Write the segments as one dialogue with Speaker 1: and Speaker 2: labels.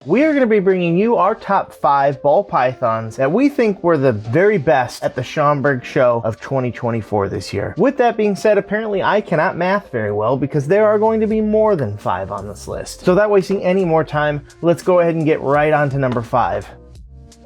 Speaker 1: We are going to be bringing you our top 5 ball pythons that we think were the very best at the Schaumburg show of 2024 this year. With that being said, apparently I cannot math very well because there are going to be more than 5 on this list. So without wasting any more time, let's go ahead and get right on to number 5.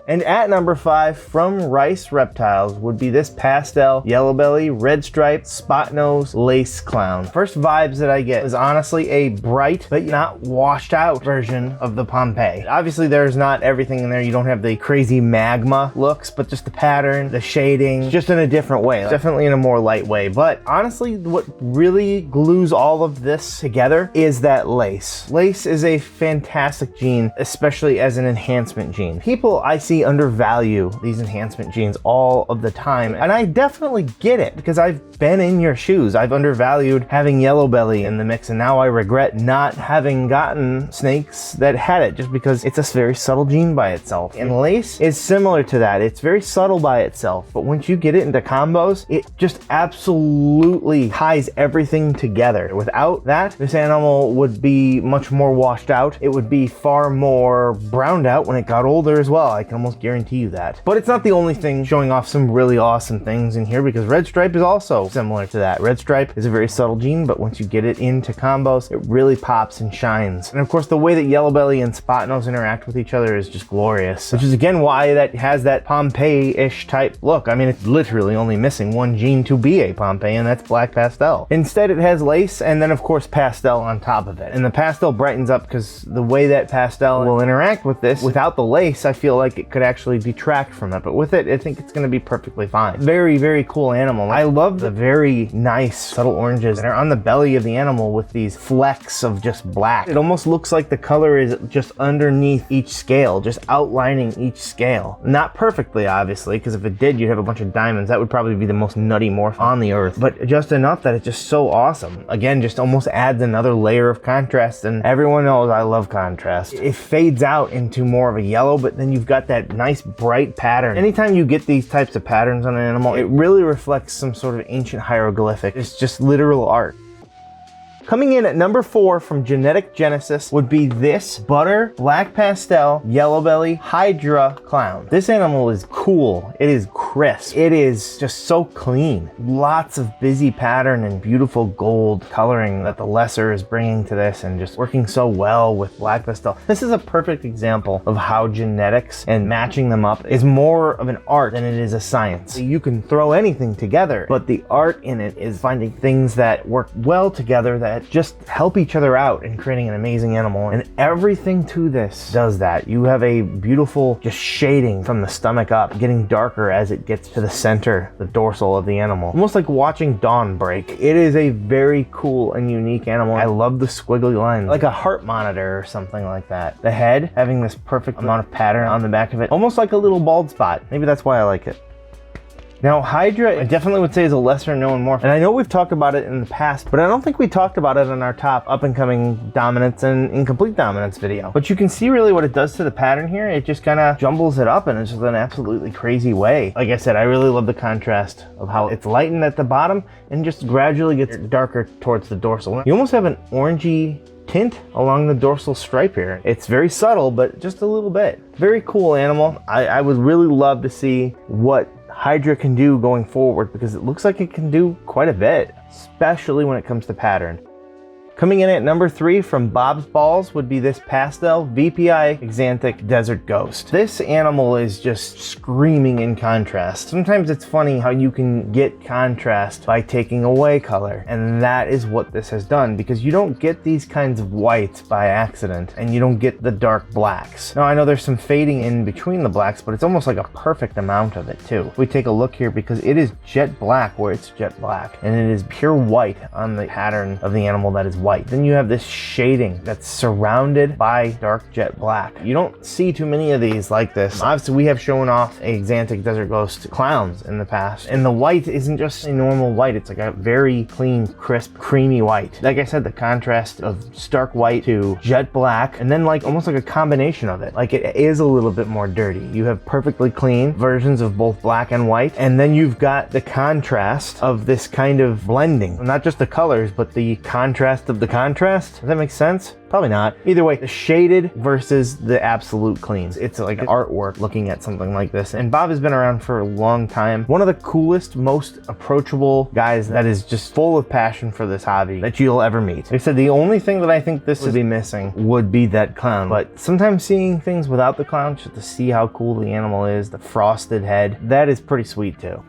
Speaker 1: And at number 5 from Rice Reptiles would be this pastel yellow belly, red stripe, spot nose, lace clown. First vibes that I get is honestly a bright but not washed out version of the Pompeii. Obviously there's not everything in there. You don't have the crazy magma looks, but just the pattern, the shading, just in a different way. Definitely in a more light way. But honestly, what really glues all of this together is that lace. Lace is a fantastic gene, especially as an enhancement gene. People I see undervalue these enhancement genes all of the time, and I definitely get it because I've been in your shoes. I've undervalued having yellow belly in the mix, and now I regret not having gotten snakes that had it just because it's a very subtle gene by itself. And lace is similar to that. It's very subtle by itself, but once you get it into combos, it just absolutely ties everything together. Without that, this animal would be much more washed out. It would be far more browned out when it got older as well. I can almost guarantee you that. But it's not the only thing showing off some really awesome things in here, because red stripe is also similar to that. Red stripe is a very subtle gene, but once you get it into combos, it really pops and shines. And of course, the way that yellow belly and spot nose interact with each other is just glorious, which is again why that has that Pompeii-ish type look. I mean, it's literally only missing one gene to be a Pompeii, and that's black pastel. Instead, it has lace and then of course pastel on top of it. And the pastel brightens up because the way that pastel will interact with this, without the lace, I feel like it could actually detract from it, but with it, I think it's going to be perfectly fine. Very, very cool animal. I love the very nice subtle oranges that are on the belly of the animal with these flecks of just black. It almost looks like the color is just underneath each scale, just outlining each scale. Not perfectly, obviously, because if it did, you'd have a bunch of diamonds. That would probably be the most nutty morph on the earth, but just enough that it's just so awesome. Again, just almost adds another layer of contrast, and everyone knows I love contrast. It fades out into more of a yellow, but then you've got that nice bright pattern. Anytime you get these types of patterns on an animal, it really reflects some sort of ancient hieroglyphic. It's just literal art. Coming in at number 4 from Genetic Genesis would be this butter, black pastel, yellow belly, hydra clown. This animal is cool. It is crisp. It is just so clean. Lots of busy pattern and beautiful gold coloring that the lesser is bringing to this, and just working so well with black pastel. This is a perfect example of how genetics and matching them up is more of an art than it is a science. You can throw anything together, but the art in it is finding things that work well together that just help each other out in creating an amazing animal, and everything to this does that. You have a beautiful just shading from the stomach up, getting darker as it gets to the center, the dorsal of the animal, almost like watching dawn break. It is a very cool and unique animal. I love the squiggly lines, like a heart monitor or something like that. The head having this perfect amount of pattern on the back of it, almost like a little bald spot. Maybe that's why I like it. Now, hydra, I definitely would say is a lesser known morph, and I know we've talked about it in the past, but I don't think we talked about it in our top up-and-coming dominance and incomplete dominance video. But you can see really what it does to the pattern here. It just kind of jumbles it up in just an absolutely crazy way. Like I said, I really love the contrast of how it's lightened at the bottom and just gradually gets darker towards the dorsal. You almost have an orangey tint along the dorsal stripe here. It's very subtle, but just a little bit. Very cool animal. I would really love to see what hydra can do going forward, because it looks like it can do quite a bit, especially when it comes to pattern. Coming in at number 3 from Bob's Balls would be this pastel VPI Xanthic Desert Ghost. This animal is just screaming in contrast. Sometimes it's funny how you can get contrast by taking away color, and that is what this has done, because you don't get these kinds of whites by accident, and you don't get the dark blacks. Now, I know there's some fading in between the blacks, but it's almost like a perfect amount of it too. If we take a look here, because it is jet black where it's jet black, and it is pure white on the pattern of the animal that is white. Then you have this shading that's surrounded by dark jet black. You don't see too many of these like this. Obviously, we have shown off a Xanthic Desert Ghost clowns in the past, and the white isn't just a normal white. It's like a very clean, crisp, creamy white. Like I said, the contrast of stark white to jet black, and then like almost like a combination of it. Like it is a little bit more dirty. You have perfectly clean versions of both black and white, and then you've got the contrast of this kind of blending. Not just the colors, but the contrast of of the contrast. Does that make sense? Probably not. Either way, the shaded versus the absolute clean. It's like artwork looking at something like this. And Bob has been around for a long time. One of the coolest, most approachable guys that is just full of passion for this hobby that you'll ever meet. Like I said, the only thing that I think this would be missing would be that clown. But sometimes seeing things without the clown, just to see how cool the animal is, the frosted head, that is pretty sweet too.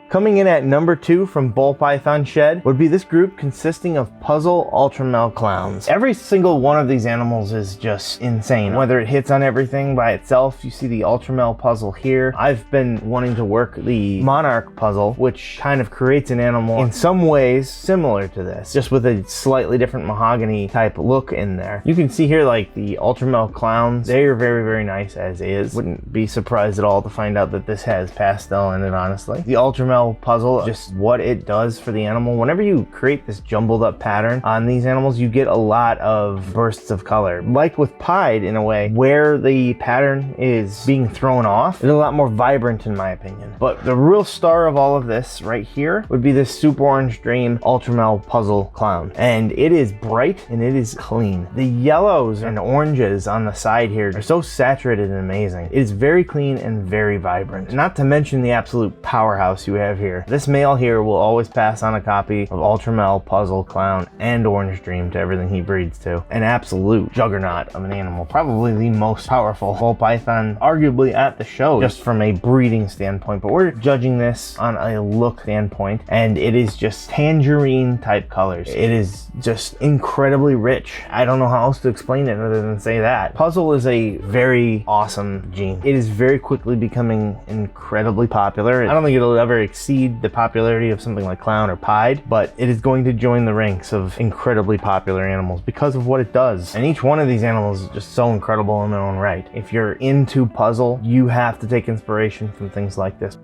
Speaker 1: Coming in at number 2 from Ball Python Shed would be this group consisting of puzzle ultramel clowns. Every single one of these animals is just insane. Whether it hits on everything by itself, you see the ultramel puzzle here. I've been wanting to work the monarch puzzle, which kind of creates an animal in some ways similar to this, just with a slightly different mahogany type look in there. You can see here like the ultramel clowns, they are very, very nice as is. Wouldn't be surprised at all to find out that this has pastel in it, honestly. The ultramel puzzle, just what it does for the animal. Whenever you create this jumbled up pattern on these animals, you get a lot of bursts of color. Like with pied, in a way, where the pattern is being thrown off, it's a lot more vibrant in my opinion. But the real star of all of this right here would be this Super Orange Dream Ultramel Puzzle Clown. And it is bright and it is clean. The yellows and oranges on the side here are so saturated and amazing. It is very clean and very vibrant. Not to mention the absolute powerhouse you have here. This male here will always pass on a copy of Ultramel Puzzle Clown and Orange Dream to everything he breeds to. An absolute juggernaut of an animal. Probably the most powerful ball python arguably at the show, just from a breeding standpoint. But we're judging this on a look standpoint, and it is just tangerine type colors. It is just incredibly rich. I don't know how else to explain it other than say that. Puzzle is a very awesome gene. It is very quickly becoming incredibly popular. I don't think it'll ever exceed the popularity of something like clown or pied, but it is going to join the ranks of incredibly popular animals because of what it does. And each one of these animals is just so incredible in their own right. If you're into puzzle, you have to take inspiration from things like this.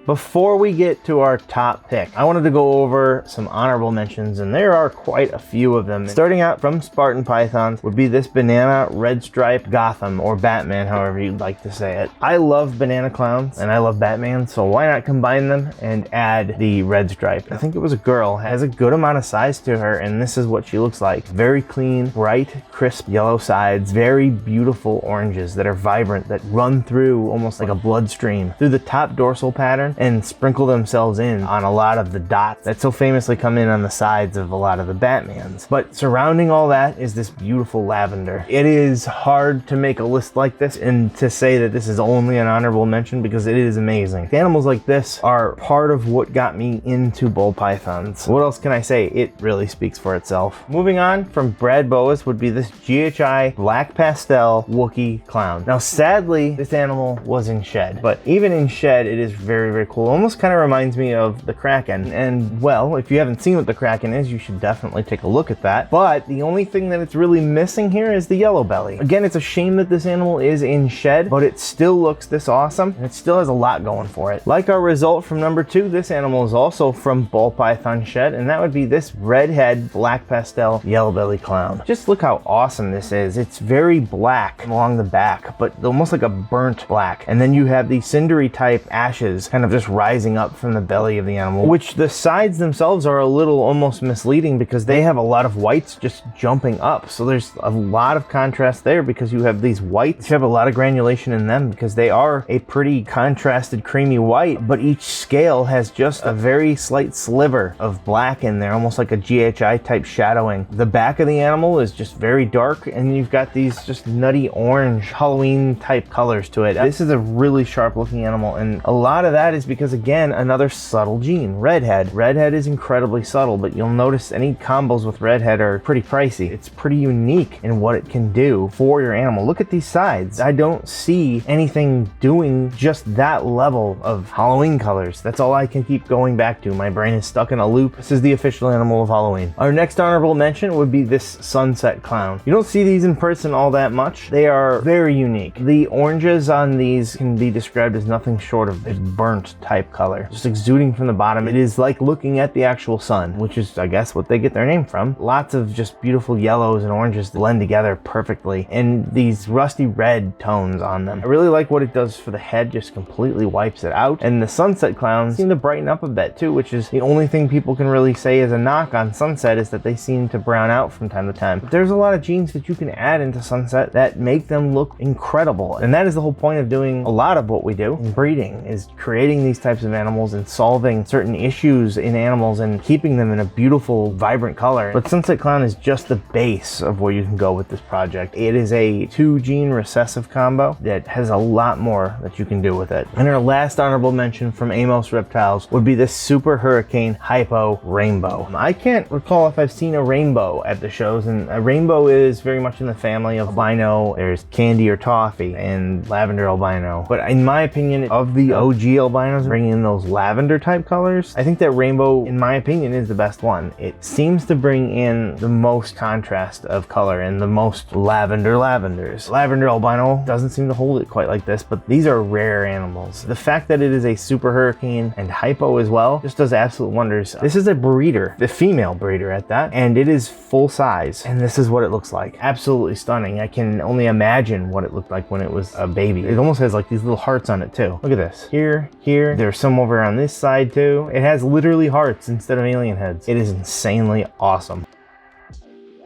Speaker 1: Before we get to our top pick, I wanted to go over some honorable mentions, and there are quite a few of them. Starting out from Spartan Pythons would be this banana red stripe Gotham, or Batman, however you'd like to say it. I love banana clowns and I love Batman, so why not combine them and add the red stripe? I think it was a girl, has a good amount of size to her, and this is what she looks like. Very clean, bright, crisp yellow sides, very beautiful oranges that are vibrant, that run through almost like a bloodstream through the top dorsal pattern and sprinkle themselves in on a lot of the dots that so famously come in on the sides of a lot of the Batmans. But surrounding all that is this beautiful lavender. It is hard to make a list like this and to say that this is only an honorable mention because it is amazing. Animals like this are part of what got me into ball pythons. What else can I say? It really speaks for itself. Moving on from Brad Boas would be this GHI Black Pastel Wookiee Clown. Now sadly, this animal was in shed, but even in shed, it is very, very cool. Almost kind of reminds me of the Kraken. And well, if you haven't seen what the Kraken is, you should definitely take a look at that. But the only thing that it's really missing here is the yellow belly. Again, it's a shame that this animal is in shed, but it still looks this awesome and it still has a lot going for it. Like our result from number 2, this animal is also from Ball Python Shed, and that would be this redhead black pastel yellow belly clown. Just look how awesome this is. It's very black along the back, but almost like a burnt black. And then you have the cindery type ashes kind of just rising up from the belly of the animal, which the sides themselves are a little almost misleading because they have a lot of whites just jumping up. So there's a lot of contrast there because you have these whites, you have a lot of granulation in them because they are a pretty contrasted creamy white, but each scale has just a very slight sliver of black in there, almost like a GHI type shadowing. The back of the animal is just very dark, and you've got these just nutty orange Halloween type colors to it. This is a really sharp looking animal, and a lot of that is because, again, another subtle gene, redhead. Redhead is incredibly subtle, but you'll notice any combos with redhead are pretty pricey. It's pretty unique in what it can do for your animal. Look at these sides. I don't see anything doing just that level of Halloween colors. That's all I can keep going back to. My brain is stuck in a loop. This is the official animal of Halloween. Our next honorable mention would be this sunset clown. You don't see these in person all that much. They are very unique. The oranges on these can be described as nothing short of burnt. burnt type color, just exuding from the bottom. It is like looking at the actual sun, which is, I guess, what they get their name from. Lots of just beautiful yellows and oranges that blend together perfectly, and these rusty red tones on them. I really like what it does for the head, just completely wipes it out. And the sunset clowns seem to brighten up a bit too, which is the only thing people can really say is a knock on sunset, is that they seem to brown out from time to time. But there's a lot of genes that you can add into sunset that make them look incredible, and that is the whole point of doing a lot of what we do in breeding, is creating these types of animals and solving certain issues in animals and keeping them in a beautiful, vibrant color. But sunset clown is just the base of where you can go with this project. It is a 2-gene recessive combo that has a lot more that you can do with it. And our last honorable mention from Amos Reptiles would be this Super Hurricane Hypo Rainbow. I can't recall if I've seen a rainbow at the shows, and a rainbow is very much in the family of albino. There's candy or toffee and lavender albino. But in my opinion, of the OG albinos bringing in those lavender type colors, I think that rainbow, in my opinion, is the best one. It seems to bring in the most contrast of color and the most lavenders. Lavender albino doesn't seem to hold it quite like this, but these are rare animals. The fact that it is a Super Hurricane and hypo as well just does absolute wonders. This is a breeder, the female breeder at that, and it is full size, and this is what it looks like. Absolutely stunning. I can only imagine what it looked like when it was a baby. It almost has like these little hearts on it too. Look at this. Here. There's some over on this side too. It has literally hearts instead of alien heads. It is insanely awesome.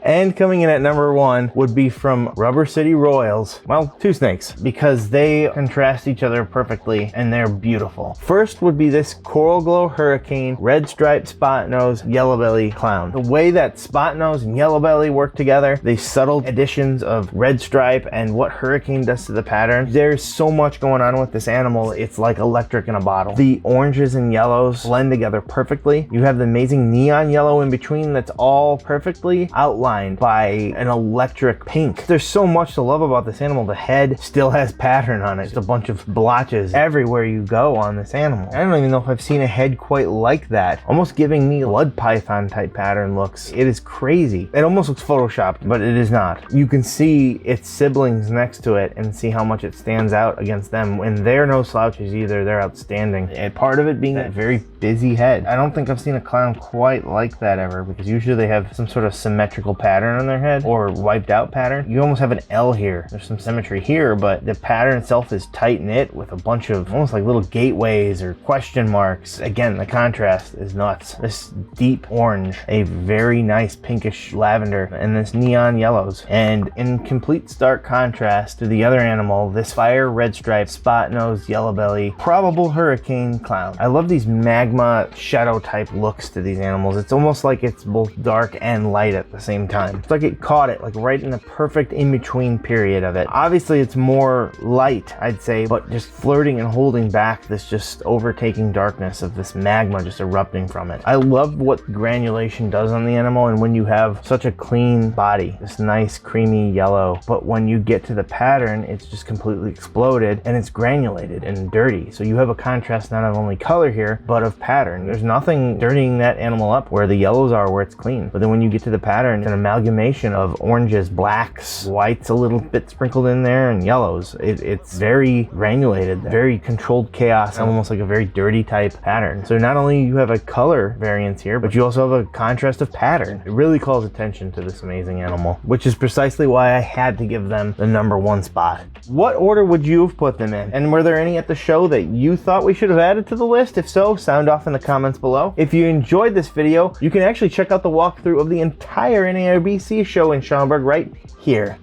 Speaker 1: And coming in at number 1 would be from Rubber City Royals. Well, 2 snakes, because they contrast each other perfectly and they're beautiful. First would be this Coral Glow Hurricane Red Stripe Spot Nose Yellow Belly Clown. The way that Spot Nose and Yellow Belly work together, the subtle additions of Red Stripe and what Hurricane does to the pattern, there's so much going on with this animal. It's like electric in a bottle. The oranges and yellows blend together perfectly. You have the amazing neon yellow in between that's all perfectly outlined by an electric pink. There's so much to love about this animal. The head still has pattern on it. Just a bunch of blotches everywhere you go on this animal. I don't even know if I've seen a head quite like that. Almost giving me blood python type pattern looks. It is crazy. It almost looks photoshopped, but it is not. You can see its siblings next to it and see how much it stands out against them, and they're no slouches either. They're outstanding. And part of it being that very busy head. I don't think I've seen a clown quite like that ever, because usually they have some sort of symmetrical pattern on their head or wiped out pattern. You almost have an L here. There's some symmetry here, but the pattern itself is tight knit with a bunch of almost like little gateways or question marks. Again, the contrast is nuts. This deep orange, a very nice pinkish lavender, and this neon yellows. And in complete stark contrast to the other animal, this Fire Red Stripe Spot Nose Yellow Belly Probable Hurricane Clown. I love these magma shadow type looks to these animals. It's almost like it's both dark and light at the same time. It's like it caught it like right in the perfect in-between period of it. Obviously it's more light, I'd say, but just flirting and holding back this just overtaking darkness of this magma just erupting from it. I love what granulation does on the animal, and when you have such a clean body, this nice creamy yellow, but when you get to the pattern, it's just completely exploded and it's granulated and dirty. So you have a contrast not of only color here, but of pattern. There's nothing dirtying that animal up where the yellows are, where it's clean. But then when you get to the pattern, it's an amalgamation of oranges, blacks, whites a little bit sprinkled in there, and yellows. It's very granulated, very controlled chaos, almost like a very dirty type pattern. So not only you have a color variance here, but you also have a contrast of pattern. It really calls attention to this amazing animal, which is precisely why I had to give them the number 1 spot. What order would you have put them in? And were there any at the show that you thought we should have added to the list? If so, sound off in the comments below. If you enjoyed this video, you can actually check out the walkthrough of the entire NARBC show in Schaumburg right here.